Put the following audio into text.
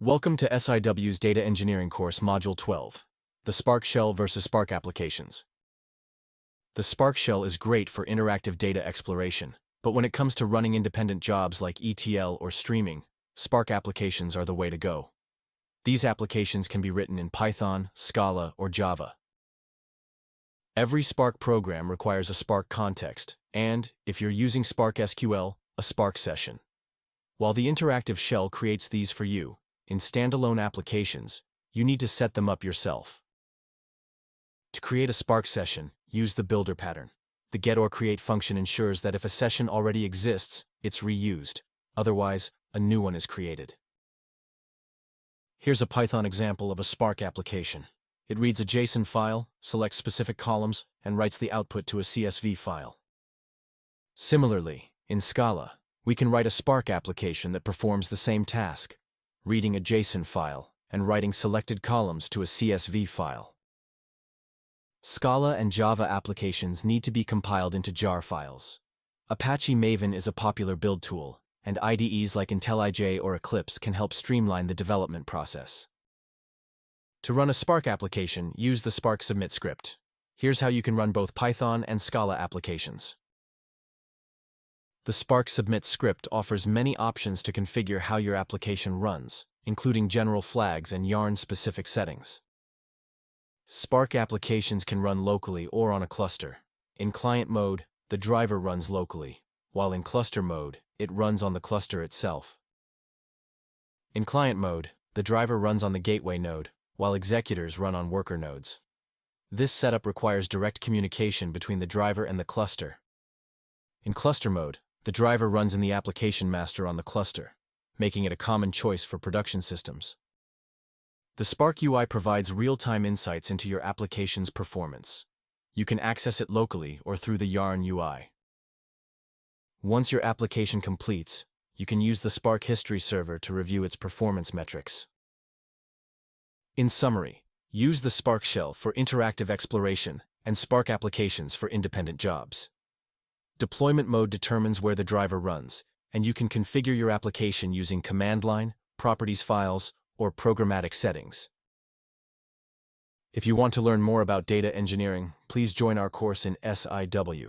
Welcome to SIW's Data Engineering course, Module 12, the Spark Shell versus Spark Applications. The Spark Shell is great for interactive data exploration, but when it comes to running independent jobs like ETL or streaming, Spark applications are the way to go. These applications can be written in Python, Scala, or Java. Every Spark program requires a Spark context, and, if you're using Spark SQL, a Spark session. While the interactive shell creates these for you, in standalone applications, you need to set them up yourself. To create a Spark session, use the builder pattern. The getOrCreate function ensures that if a session already exists, it's reused. Otherwise, a new one is created. Here's a Python example of a Spark application. It reads a JSON file, selects specific columns, and writes the output to a CSV file. Similarly, in Scala, we can write a Spark application that performs the same task, reading a JSON file, and writing selected columns to a CSV file. Scala and Java applications need to be compiled into jar files. Apache Maven is a popular build tool, and IDEs like IntelliJ or Eclipse can help streamline the development process. To run a Spark application, use the Spark submit script. Here's how you can run both Python and Scala applications. The Spark submit script offers many options to configure how your application runs, including general flags and Yarn-specific settings. Spark applications can run locally or on a cluster. In client mode, the driver runs locally, while in cluster mode, it runs on the cluster itself. In client mode, the driver runs on the gateway node, while executors run on worker nodes. This setup requires direct communication between the driver and the cluster. In cluster mode, the driver runs in the application master on the cluster, making it a common choice for production systems. The Spark UI provides real-time insights into your application's performance. You can access it locally or through the Yarn UI. Once your application completes, you can use the Spark History Server to review its performance metrics. In summary, use the Spark Shell for interactive exploration and Spark applications for independent jobs. Deployment mode determines where the driver runs, and you can configure your application using command line, properties files, or programmatic settings. If you want to learn more about data engineering, please join our course in SIW.